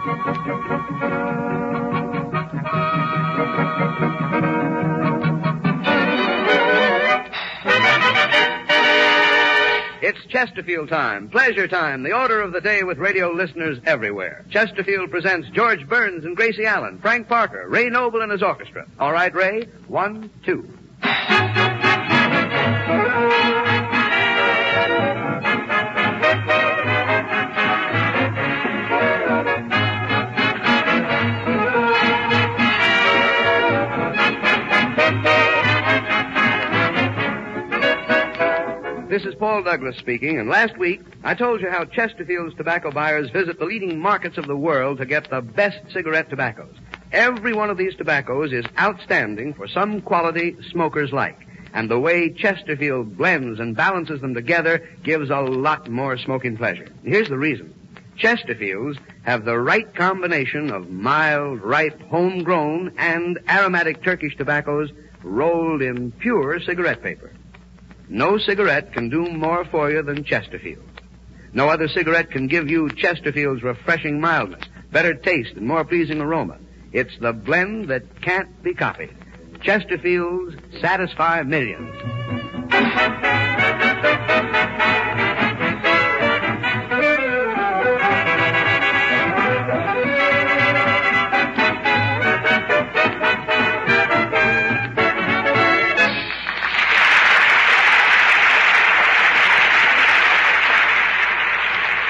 It's Chesterfield time, pleasure time, the order of the day with radio listeners everywhere. Chesterfield presents George Burns and Gracie Allen, Frank Parker, Ray Noble and his orchestra. All right, Ray? 1, 2. This is Paul Douglas speaking, and last week I told you how Chesterfield's tobacco buyers visit the leading markets of the world to get the best cigarette tobaccos. Every one of these tobaccos is outstanding for some quality smokers like, and the way Chesterfield blends and balances them together gives a lot more smoking pleasure. Here's the reason. Chesterfields have the right combination of mild, ripe, homegrown, and aromatic Turkish tobaccos rolled in pure cigarette paper. No cigarette can do more for you than Chesterfield. No other cigarette can give you Chesterfield's refreshing mildness, better taste, and more pleasing aroma. It's the blend that can't be copied. Chesterfields satisfy millions.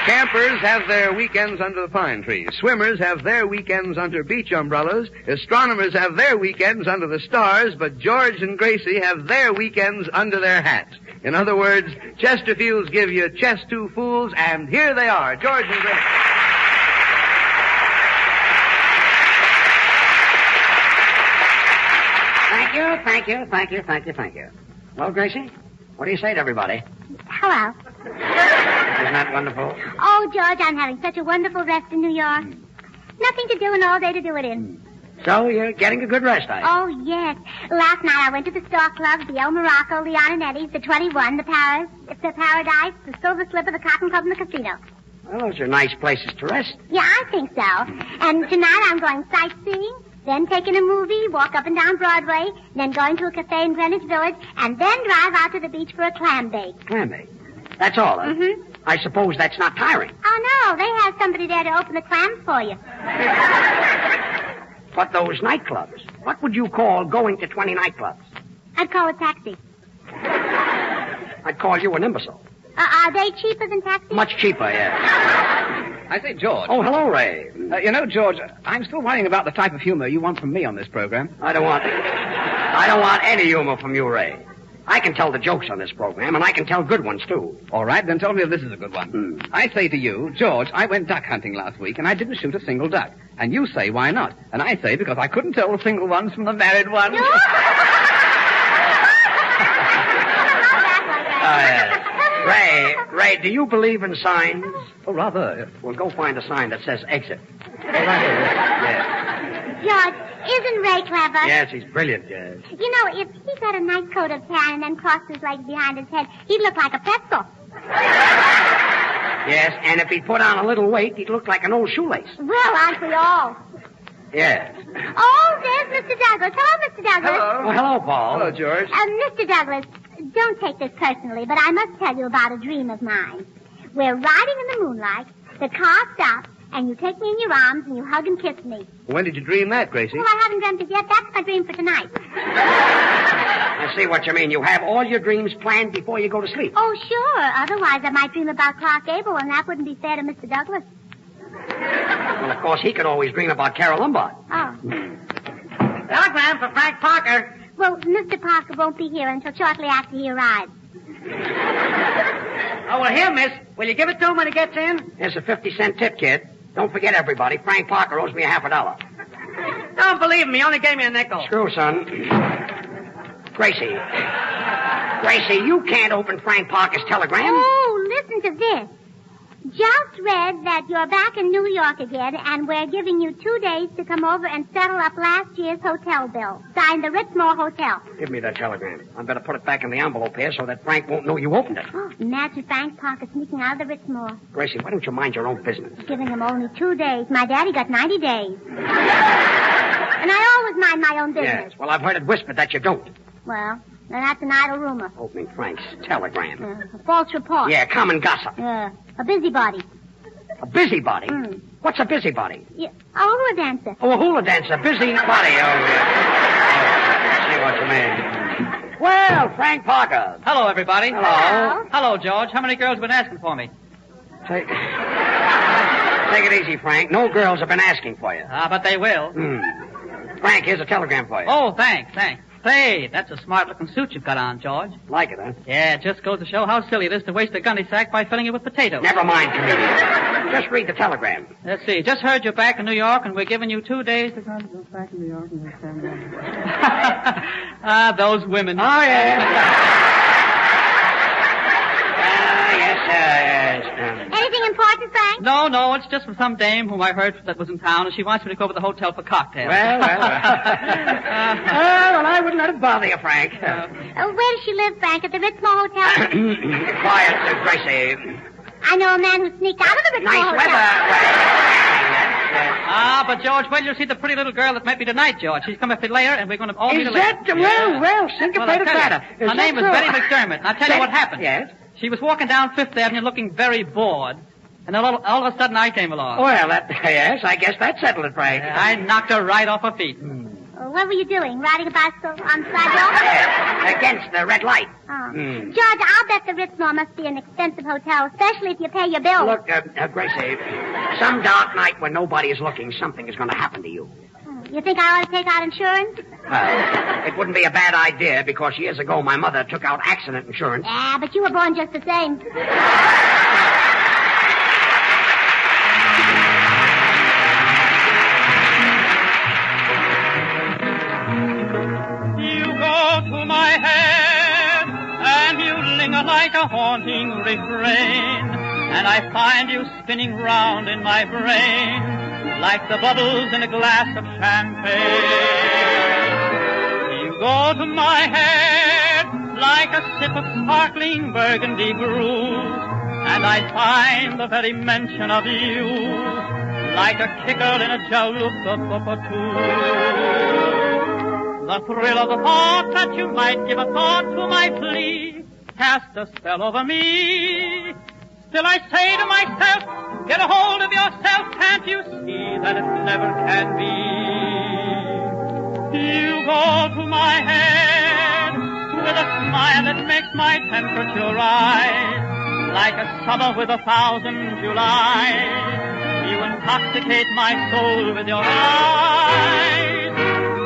Campers have their weekends under the pine trees. Swimmers have their weekends under beach umbrellas. Astronomers have their weekends under the stars. But George and Gracie have their weekends under their hats. In other words, Chesterfields give you chest two fools, and here they are, George and Gracie. Thank you. Well, Gracie, what do you say to everybody? Hello. Isn't that wonderful? Oh, George, I'm having such a wonderful rest in New York. Nothing to do and all day to do it in. So you're getting a good rest, are you? Oh, yes. Last night I went to the Star Club, the El Morocco, Leon and Eddie's, the 21, the Paris, the Paradise, the Silver Slipper, the Cotton Club, and the Casino. Well, those are nice places to rest. Yeah, I think so. And tonight I'm going sightseeing, then taking a movie, walk up and down Broadway, then going to a cafe in Greenwich Village, and then drive out to the beach for a clam bake. Clam bake? That's all, huh? Mm-hmm. I suppose that's not tiring. Oh, no, they have somebody there to open the clams for you. But those nightclubs, what would you call going to 20 nightclubs? I'd call a taxi. I'd call you an imbecile. Are they cheaper than taxis? Much cheaper, yeah. I say, George. Oh, hello, Ray. George, I'm still worrying about the type of humor you want from me on this program. I don't want any humor from you, Ray. I can tell the jokes on this program, and I can tell good ones, too. All right, then tell me if this is a good one. I say to you, George, I went duck hunting last week, and I didn't shoot a single duck. And you say, why not? And I say, because I couldn't tell the single ones from the married ones. Ray, do you believe in signs? Oh, rather. Well, go find a sign that says exit. All right. Yeah. George, isn't Ray clever? Yes, he's brilliant, yes. You know, if he got a nice coat of tan and then crossed his legs behind his head, he'd look like a pretzel. Yes, and if he put on a little weight, he'd look like an old shoelace. Well, aren't we all? Yes. Oh, there's Mr. Douglas. Hello, Mr. Douglas. Hello. Oh, hello, Paul. Hello, George. Mr. Douglas, don't take this personally, but I must tell you about a dream of mine. We're riding in the moonlight, the car stops, and you take me in your arms and you hug and kiss me. When did you dream that, Gracie? Well, I haven't dreamt it yet. That's my dream for tonight. I see what you mean. You have all your dreams planned before you go to sleep. Oh, sure. Otherwise, I might dream about Clark Gable, and that wouldn't be fair to Mr. Douglas. Well, of course, he could always dream about Carol Lombard. Oh. Telegram for Frank Parker. Well, Mr. Parker won't be here until shortly after he arrives. Oh, well, here, miss. Will you give it to him when he gets in? Here's a 50-cent tip, kid. Don't forget, everybody, Frank Parker owes me $50. Don't believe me. He only gave me a nickel. Screw, son. Gracie, you can't open Frank Parker's telegram. Oh, listen to this. just read that you're back in New York again, and we're giving you 2 days to come over and settle up last year's hotel bill. Signed the Ritzmore Hotel. Give me that telegram. I better put it back in the envelope here so that Frank won't know you opened it. Oh, imagine Frank Parker sneaking out of the Ritzmore. Gracie, why don't you mind your own business? Giving him only 2 days. My daddy got 90 days. And I always mind my own business. Yes, well, I've heard it whispered that you don't. Well, then that's an idle rumor. Opening Frank's telegram. A false report. Yeah, common gossip. A busybody. A busybody? What's a busybody? Yeah, a hula dancer. Oh, a hula dancer. Busybody. Oh, see what you mean. Well, Frank Parker. Hello, everybody. Hello. Hello, George. How many girls have been asking for me? Take it easy, Frank. No girls have been asking for you. But they will. Frank, here's a telegram for you. Oh, thanks. Say, that's a smart-looking suit you've got on, George. Like it, huh? Yeah, it just goes to show how silly it is to waste a gunny sack by filling it with potatoes. Never mind, comedian. Just read the telegram. Let's see. Just heard you're back in New York, and we're giving you 2 days to go back in New York. Those women. Oh, yes. Yes. Anything important, Frank? No, it's just from some dame whom I heard that was in town, and she wants me to go over to the hotel for cocktails. Well. Well, I wouldn't let it bother you, Frank. Where does she live, Frank? At the Ritzmore Hotel? Quiet, Gracie. I know a man who sneaked out of the Ritzmore Nice Hotel. weather. But George, wait till you see the pretty little girl that met me tonight, George. She's come up here later, and we're going to all meet Is her later. that? Well, syncopated batter. Her name is Betty McDermott. I'll tell you what happened. Yes? She was walking down Fifth Avenue looking very bored, and all of a sudden I came along. Well, yes, I guess that settled it, Frank. I knocked her right off her feet. What were you doing? Riding a bicycle on the sidewalk? Yes, against the red light. Oh. George, I'll bet the Ritzmore must be an expensive hotel, especially if you pay your bills. Look, Gracie, some dark night when nobody is looking, something is going to happen to you. You think I ought to take out insurance? It wouldn't be a bad idea because years ago my mother took out accident insurance. Yeah, but you were born just the same. To my head, and you linger like a haunting refrain, and I find you spinning round in my brain, like the bubbles in a glass of champagne. You go to my head, like a sip of sparkling burgundy brew, and I find the very mention of you, like a kicker in a jaloopa-pa-pa-too. The thrill of the thought that you might give a thought to my plea cast a spell over me. Still I say to myself, get a hold of yourself, can't you see that it never can be? You go to my head with a smile that makes my temperature rise, like a summer with 1,000 Julys. You intoxicate my soul with your eyes.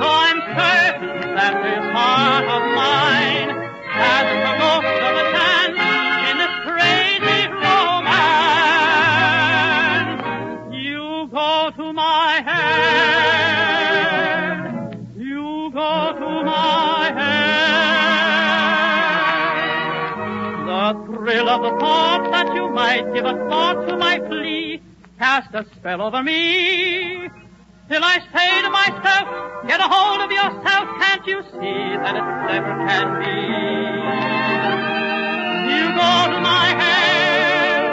So I'm certain that this heart of mine hasn't a ghost of a chance in this crazy romance. You go to my head. You go to my head. The thrill of the thought that you might give a thought to my plea cast a spell over me. Till I say to myself, get a hold of yourself, can't you see that it never can be? You go to my head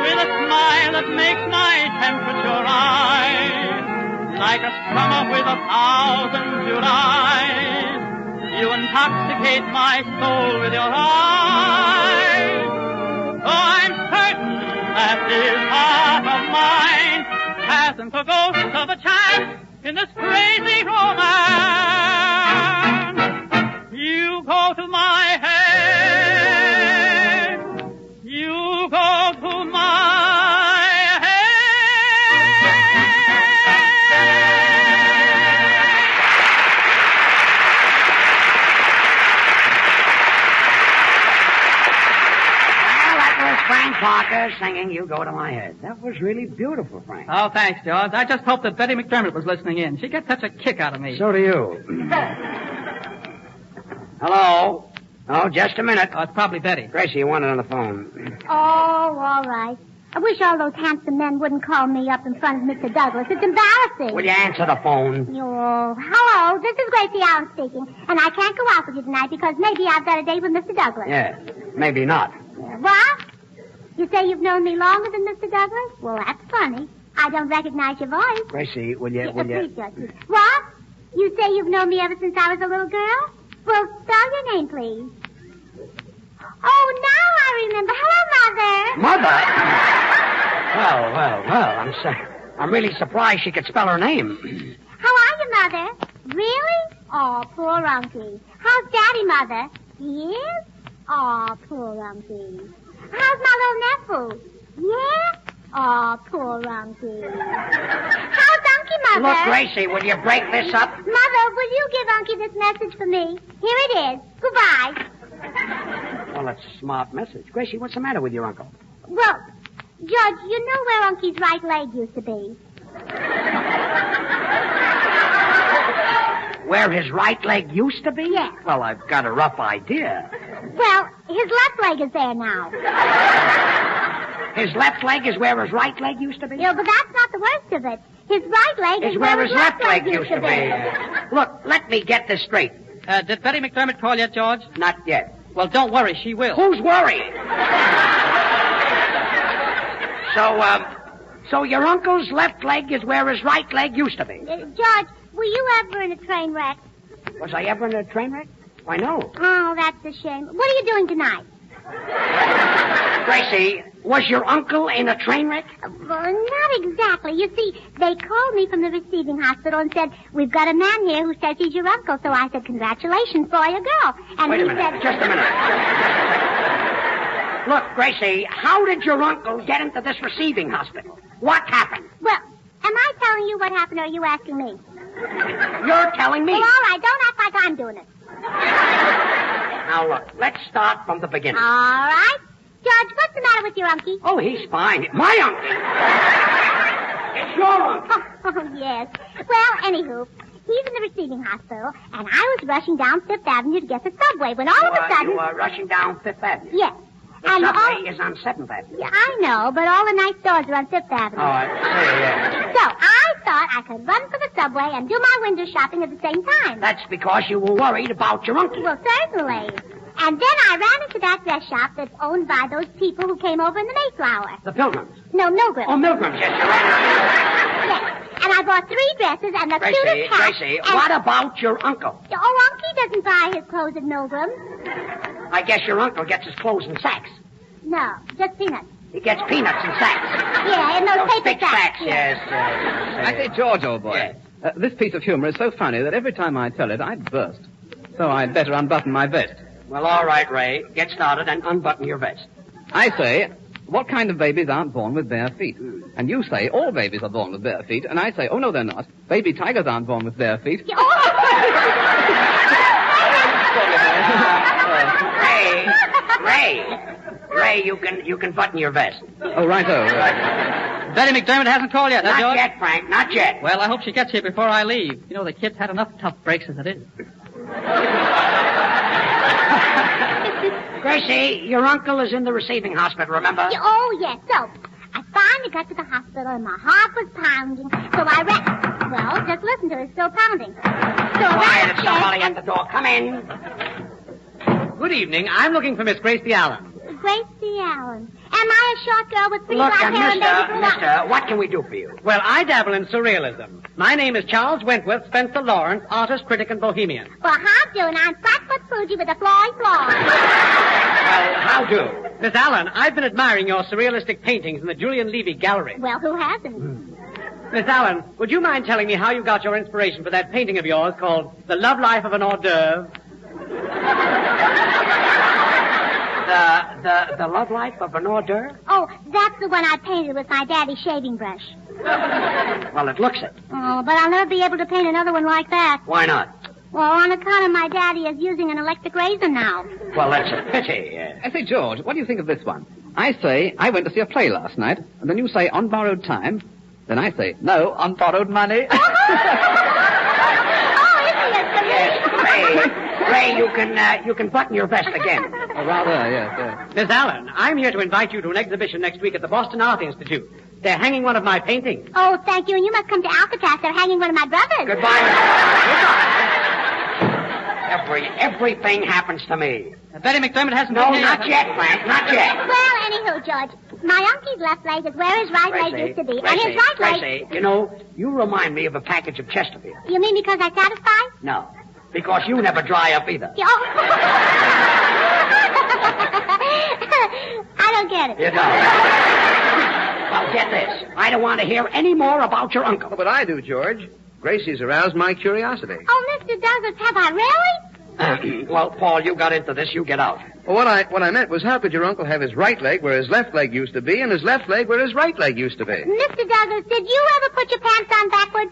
with a smile that makes my temperature rise, like a summer with 1,000 Julys. You intoxicate my soul with your eyes. Oh, I'm certain that this heart of mine hasn't a ghost of a chance in this crazy romance. You go to my head. You go to my Frank Parker singing You Go to My Head. That was really beautiful, Frank. Oh, thanks, George. I just hope that Betty McDermott was listening in. She gets such a kick out of me. So do you. Hello? Oh, just a minute. Oh, it's probably Betty. Gracie, you want it on the phone. Oh, all right. I wish all those handsome men wouldn't call me up in front of Mr. Douglas. It's embarrassing. Will you answer the phone? Oh, hello. This is Gracie Allen speaking, and I can't go out with you tonight because maybe I've got a date with Mr. Douglas. Yeah, maybe not. What? You say you've known me longer than Mr. Douglas? Well, that's funny. I don't recognize your voice. Gracie, will you... Please, Judge. What? You say you've known me ever since I was a little girl? Well, spell your name, please. Oh, now I remember. Hello, Mother. Mother? Well. I'm really surprised she could spell her name. How are you, Mother? Really? Oh, poor Unky. How's Daddy, Mother? He is? Oh, poor Unky. How's my little nephew? Yeah? Oh, poor Unky. How's Unky, Mother? Look, Gracie, will you break this up? Mother, will you give Unky this message for me? Here it is. Goodbye. Well, that's a smart message. Gracie, what's the matter with your uncle? Well, Judge, you know where Unky's right leg used to be. Where his right leg used to be? Yeah. Well, I've got a rough idea. Well, his left leg is there now. His left leg is where his right leg used to be? Yeah, but that's not the worst of it. His right leg is where his left leg used to be. Look, let me get this straight. Did Betty McDermott call yet, George? Not yet. Well, don't worry, she will. Who's worried? So your uncle's left leg is where his right leg used to be. George, were you ever in a train wreck? Was I ever in a train wreck? Why, no. Oh, that's a shame. What are you doing tonight? Gracie, was your uncle in a train wreck? Well, not exactly. You see, they called me from the receiving hospital and said, we've got a man here who says he's your uncle. So I said, congratulations, boy or girl. And Wait he a minute. said... Just a minute. Look, Gracie, how did your uncle get into this receiving hospital? What happened? Well, am I telling you what happened or are you asking me? You're telling me. Well, all right. Don't act like I'm doing it. Now, look, let's start from the beginning. All right. George, what's the matter with your unky? Oh, he's fine. My uncle. It's your uncle. Oh, yes. Well, anywho, he's in the receiving hospital, and I was rushing down Fifth Avenue to get the subway when all of a sudden... You were rushing down Fifth Avenue? Yes. The subway is on 7th Avenue. Yeah, I know, but all the nice stores are on Fifth Avenue. Oh, I see, yeah. So I thought I could run for the subway and do my window shopping at the same time. That's because you were worried about your uncle. Well, certainly. And then I ran into that dress shop that's owned by those people who came over in the Mayflower. The Pilgrims? No, Milgrims. Oh, Milgrims, yes, you ran into. Yes. And I bought 3 dresses and the cutest hat. Gracie, what about your uncle? Oh, Unky doesn't buy his clothes at Milgrims. I guess your uncle gets his clothes in sacks. No, just peanuts. He gets peanuts in sacks. Yeah, in those paper big sacks. Yes. I say, George, old boy, Yes. This piece of humor is so funny that every time I tell it, I burst. So I'd better unbutton my vest. Well, all right, Ray. Get started and unbutton your vest. I say, what kind of babies aren't born with bare feet? And you say all babies are born with bare feet, and I say, oh, no, they're not. Baby tigers aren't born with bare feet. Ray, you can button your vest. Oh, righto. Betty McDermott hasn't called yet, Not George? yet, Frank, not yet. Well, I hope she gets here before I leave. You know, the kid's had enough tough breaks as it is. Gracie, your uncle is in the receiving hospital, remember? Oh, yes. So, I finally got to the hospital and my heart was pounding. So I ran... Well, just listen to it. It's still pounding. So Quiet, I there's somebody at the door. Come in. Good evening. I'm looking for Miss Gracie Allen. Gracie Allen. Am I a short girl with pretty Look, black hair and baby blue eyes? mister, what can we do for you? Well, I dabble in surrealism. My name is Charles Wentworth Spencer Lawrence, artist, critic, and bohemian. Well, how do? And I'm Flatfoot Fuji with a floy floor. Well, how do? Miss Allen, I've been admiring your surrealistic paintings in the Julian Levy Gallery. Well, who hasn't? Miss Allen, would you mind telling me how you got your inspiration for that painting of yours called The Love Life of an Hors d'oeuvre? The love life of an hors d'oeuvre? Oh, that's the one I painted with my daddy's shaving brush. Well, it looks it. Oh, but I'll never be able to paint another one like that. Why not? Well, on account of my daddy is using an electric razor now. Well, that's a pity. I say, George, what do you think of this one? I say, I went to see a play last night, and then you say, on borrowed time. Then I say, no, on borrowed money. Oh, isn't it? Yes, Ray, you can button your vest again. Oh, rather, yes. Miss Allen, I'm here to invite you to an exhibition next week at the Boston Art Institute. They're hanging one of my paintings. Oh, thank you. And you must come to Alcatraz. They're hanging one of my brothers. Goodbye. Everything happens to me. Betty McDermott hasn't No, been here. not yet, Frank. Not yet. Well, anywho, George, my uncle's left leg is where his right leg used to be. And his right leg... Gracie, you know, you remind me of a package of Chesterfield. You mean because I satisfy? No, because you never dry up either. Oh. I don't get it. You don't. Well, get this. I don't want to hear any more about your uncle. Oh, but I do, George. Gracie's aroused my curiosity. Oh, Mr. Douglas, have I really? Well, Paul, you got into this. You get out. Well, what I meant was, how could your uncle have his right leg where his left leg used to be and his left leg where his right leg used to be? Mr. Douglas, did you ever put your pants on backwards?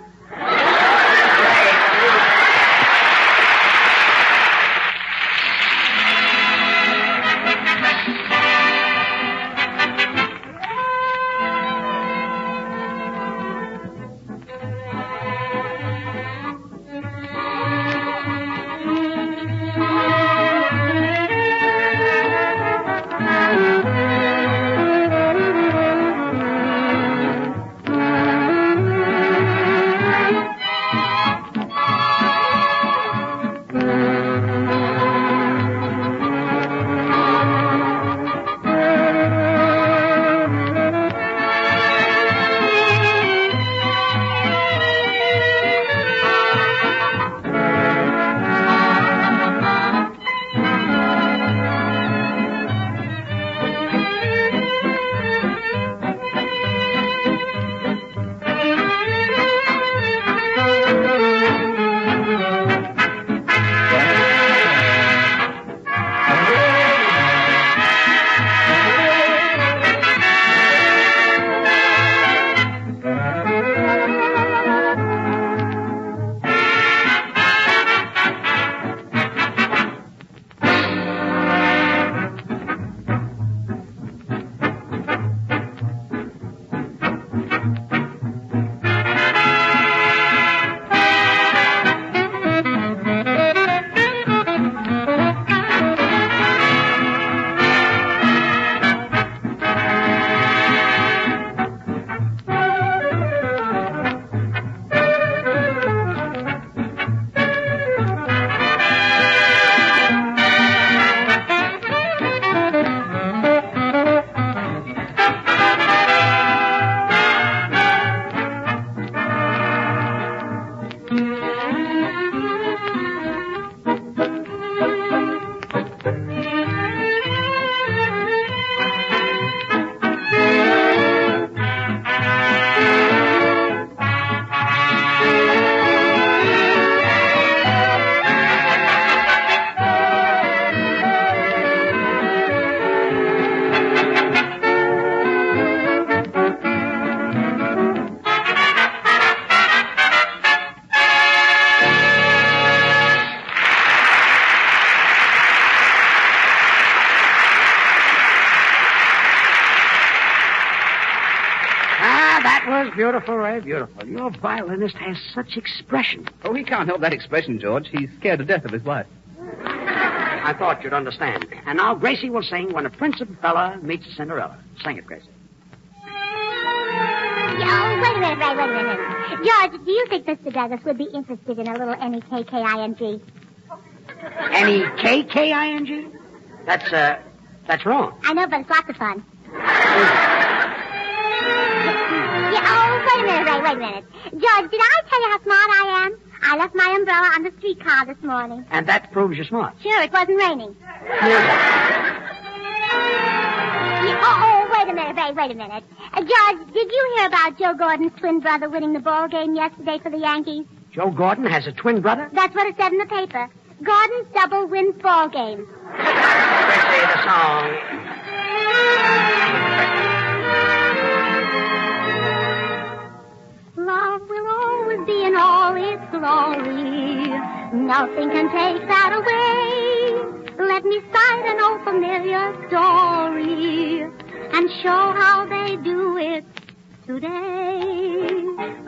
Beautiful, Ray, beautiful. Your violinist has such expression. Oh, he can't help that expression, George. He's scared to death of his wife. I thought you'd understand. And now Gracie will sing When a Prince of Bella Meets a Cinderella. Sing it, Gracie. Oh, wait a minute, Ray, wait a minute. George, do you think Mr. Douglas would be interested in a little N-E-K-K-I-N-G? N-E-K-K-I-N-G? That's wrong. I know, but it's lots of fun. Wait a minute, Ray, wait a minute. George, did I tell you how smart I am? I left my umbrella on the streetcar this morning. And that proves you're smart. Sure, it wasn't raining. Wait a minute, Ray, wait a minute. George, did you hear about Joe Gordon's twin brother winning the ball game yesterday for the Yankees? Joe Gordon has a twin brother? That's what it said in the paper. Gordon's double wins ball games. Gracie, the song. Love will always be in all its glory. Nothing can take that away. Let me cite an old familiar story and show how they do it today.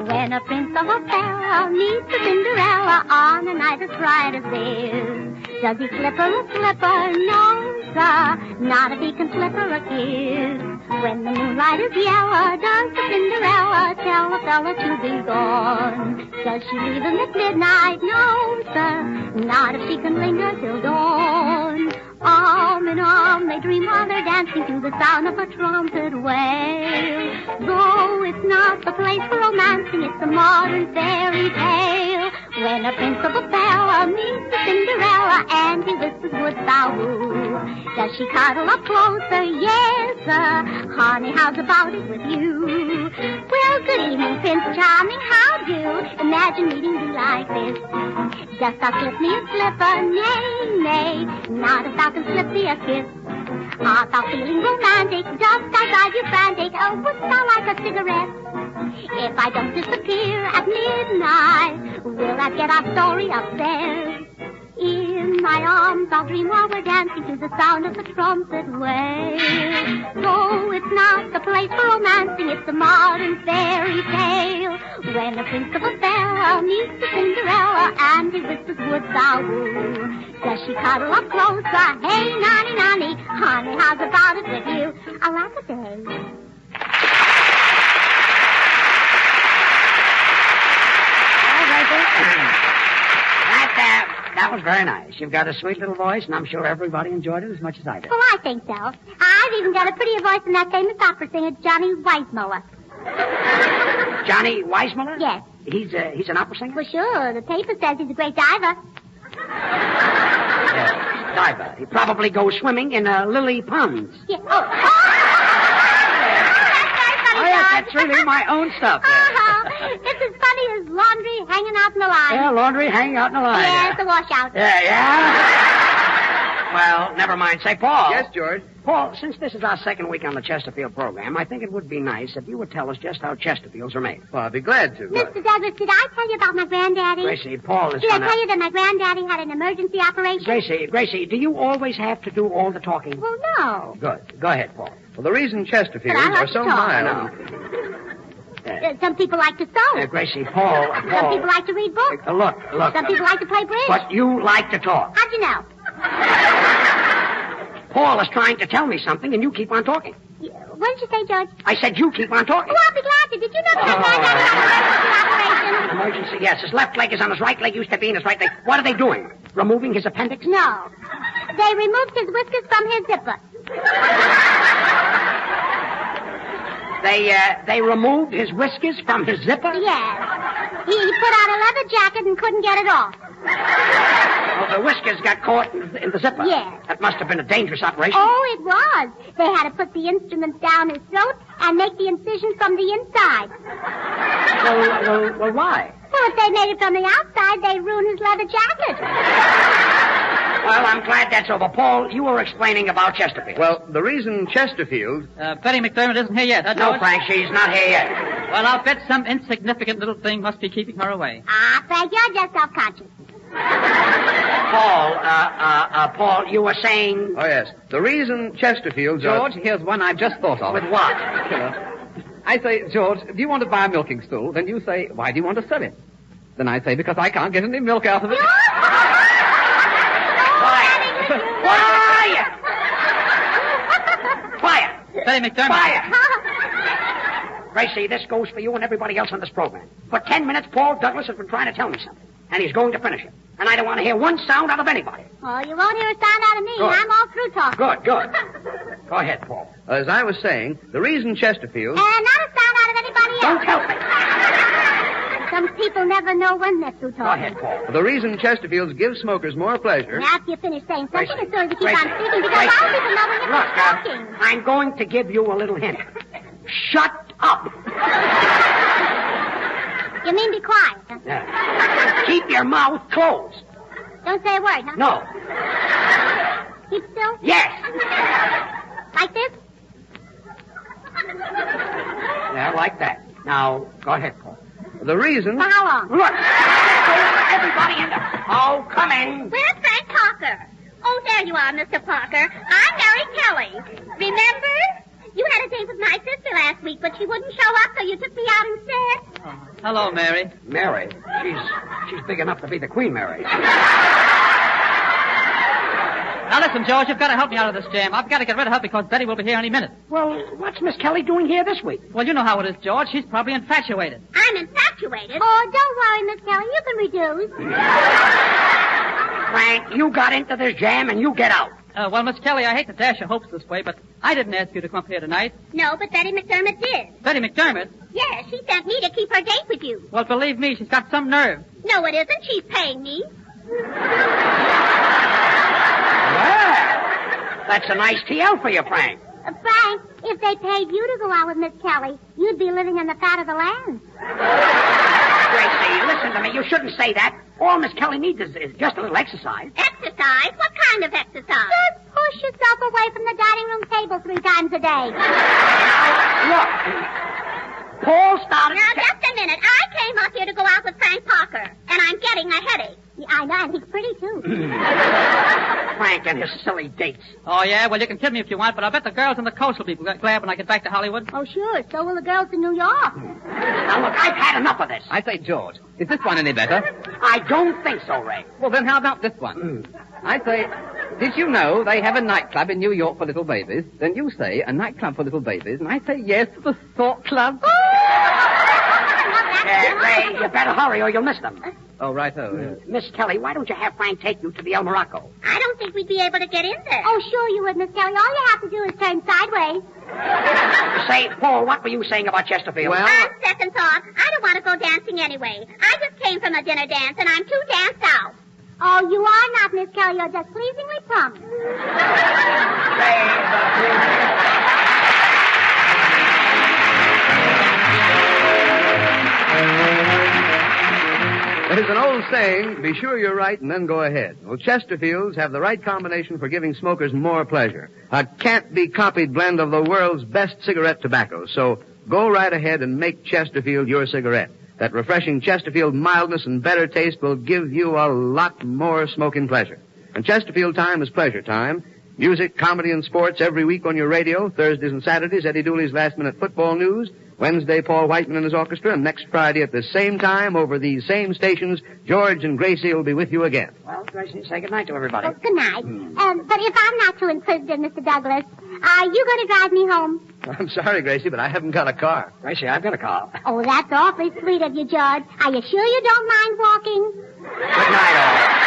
When a prince of a belle meets a Cinderella on a night as bright as this, does he slip her a slipper? No. not if he can slip her a kiss. When the moonlight is yellow, does the Cinderella tell the fella to be gone? Does she leave him at midnight? No, sir, not if she can linger till dawn. Arm in arm they dream while they're dancing to the sound of a trumpet wail. Though it's not the place for romancing, it's a modern fairy tale. When a prince of a fella meets a Cinderella and he whispers, would thou woo? Does she cuddle up closer? Yes, sir. Honey, how's about it with you? Well, good evening, Prince Charming, how do? Imagine meeting you like this. Dost thou slip me a slipper? Nay, nay, not if thou can slip me a kiss. Art thou feeling romantic? Dost thou drive you frantic? Oh, wouldst thou like a cigarette? If I don't disappear at midnight, will that get our story upstairs? In my arms I'll dream while we're dancing to the sound of the trumpet wail. Though it's not the place for romancing, it's a modern fairy tale. When a prince of a fella meets a Cinderella and he whispers, would thou woo? Does she cuddle up closer? Hey, nanny, nanny, honey, how's about it with you? Alack-a-day. That was very nice. You've got a sweet little voice, and I'm sure everybody enjoyed it as much as I did. Oh, I think so. I've even got a prettier voice than that famous opera singer, Johnny Weissmuller. Johnny Weissmuller? Yes. He's an opera singer? Well, sure. The paper says he's a great diver. Diver. He probably goes swimming in lily ponds. Yeah. Oh, yes, that's really my own stuff. It's as funny as laundry hanging out in the line. Yeah, laundry hanging out in the line. Yeah, it's a washout. Yeah. Well, never mind. Say, Paul. Yes, George? Paul, since this is our second week on the Chesterfield program, I think it would be nice if you would tell us just how Chesterfields are made. Well, I'd be glad to. Mr. Douglas, did I tell you about my granddaddy? Gracie, Paul is Did gonna... I tell you that my granddaddy had an emergency operation? Gracie, do you always have to do all the talking? Well, no. Good. Go ahead, Paul. Well, the reason Chesterfields But I like are so to talk. mild... Some people like to sew. Gracie, Paul... Some people like to read books. Look. Some people like to play bridge. But you like to talk. How'd you know? Paul is trying to tell me something, and you keep on talking. What did you say, George? I said you keep on talking. Oh, I'll be glad to. Did you know that my granddaddy had an emergency operation? Emergency, yes. His left leg is on his right leg, used to be in his right leg. What are they doing? Removing his appendix? No. They removed his whiskers from his zipper. They removed his whiskers from his zipper? Yes. He put on a leather jacket and couldn't get it off. Well, the whiskers got caught in the zipper. Yes. That must have been a dangerous operation. Oh, it was. They had to put the instruments down his throat and make the incision from the inside. Well, why? Well, if they made it from the outside, they'd ruin his leather jacket. Well, I'm glad that's over. Paul, you were explaining about Chesterfield. Well, the reason Chesterfield... Betty McDermott isn't here yet, huh, No, George? Frank, she's not here yet. Well, I'll bet some insignificant little thing must be keeping her away. Ah, Frank, you're just self-conscious. Paul, you were saying... Oh, yes. The reason Chesterfields George, here's one I've just thought of. With what? I say, George, do you want to buy a milking stool? Then you say, why do you want to sell it? Then I say, because I can't get any milk out of it. Quiet! Betty McDermott. Quiet! Gracie, this goes for you and everybody else on this program. For 10 minutes, Paul Douglas has been trying to tell me something. And he's going to finish it. And I don't want to hear one sound out of anybody. Oh, you won't hear a sound out of me. Good. I'm all through talking. Good. Go ahead, Paul. As I was saying, the reason Chesterfields... And not a sound out of anybody else. Don't help me. Some people never know when they're through Go talking. ahead, Paul. The reason Chesterfields give smokers more pleasure... Now, after you finish saying something, Gracie, as soon as you keep Gracie, on speaking, because Gracie. all people know when you're Look, talking. I'm going to give you a little hint. Shut up. You mean be quiet, huh? Keep your mouth closed. Don't say a word, huh? No. Keep still? Yes. Like this? Yeah, like that. Now, go ahead, Paul. The reason... For how long? Look. Everybody in there. Oh, come in. Where's Frank Parker? Oh, there you are, Mr. Parker. I'm Mary Kelly. Remember? You had a date with my sister last week, but she wouldn't show up, so you took me out instead. Hello, Mary. Mary. She's big enough to be the Queen Mary. Now listen, George, you've got to help me out of this jam. I've got to get rid of her because Betty will be here any minute. Well, what's Miss Kelly doing here this week? Well, you know how it is, George. She's probably infatuated. I'm infatuated. Oh, don't worry, Miss Kelly. You can reduce. Frank, you got into this jam and you get out. Well, Miss Kelly, I hate to dash your hopes this way, but I didn't ask you to come up here tonight. No, but Betty McDermott did. Betty McDermott? Yes, she sent me to keep her date with you. Well, believe me, she's got some nerve. No, it isn't. She's paying me. Well, that's a nice TL for you, Frank. Frank, if they paid you to go out with Miss Kelly, you'd be living in the fat of the land. Gracie, listen to me. You shouldn't say that. All Miss Kelly needs is just a little exercise. Exercise? What kind of exercise? Just push yourself away from the dining room table 3 times a day. Look, Paul started... Now, just a minute. I came up here to go out with Frank Parker, and I'm getting a headache. Yeah, I know, and he's pretty, too. Frank and his silly dates. Oh, yeah? Well, you can kid me if you want, but I bet the girls on the coast will be glad when I get back to Hollywood. Oh, sure. So will the girls in New York. Now, look, I've had enough of this. I say, George, is this one any better? I don't think so, Ray. Well, then how about this one? I say, did you know they have a nightclub in New York for little babies? Then you say, a nightclub for little babies, and I say yes to the Thought Club. Ray, you better hurry or you'll miss them. Oh, righto. Miss Kelly, why don't you have Frank take you to the El Morocco? I don't think we'd be able to get in there. Oh, sure you would, Miss Kelly. All you have to do is turn sideways. Say, Paul, what were you saying about Chesterfield? Well, on second thought, I don't want to go dancing anyway. I just came from a dinner dance, and I'm too danced out. Oh, you are not, Miss Kelly. You're just pleasingly plump. There's an old saying, be sure you're right and then go ahead. Well, Chesterfields have the right combination for giving smokers more pleasure. A can't-be-copied blend of the world's best cigarette tobacco. So go right ahead and make Chesterfield your cigarette. That refreshing Chesterfield mildness and better taste will give you a lot more smoking pleasure. And Chesterfield time is pleasure time. Music, comedy, and sports every week on your radio. Thursdays and Saturdays, Eddie Dooley's last-minute football news. Wednesday, Paul Whiteman and his orchestra. And next Friday at the same time, over these same stations, George and Gracie will be with you again. Well, Gracie, say goodnight to everybody. Oh, good night. But if I'm not too inquisitive, Mr. Douglas, are you going to drive me home? I'm sorry, Gracie, but I haven't got a car. Gracie, I've got a car. Oh, that's awfully sweet of you, George. Are you sure you don't mind walking? Good night, all.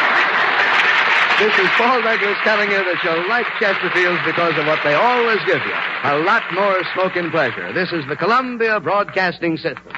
This is Paul Douglas telling you that you'll like Chesterfields because of what they always give you. A lot more smoking pleasure. This is the Columbia Broadcasting System.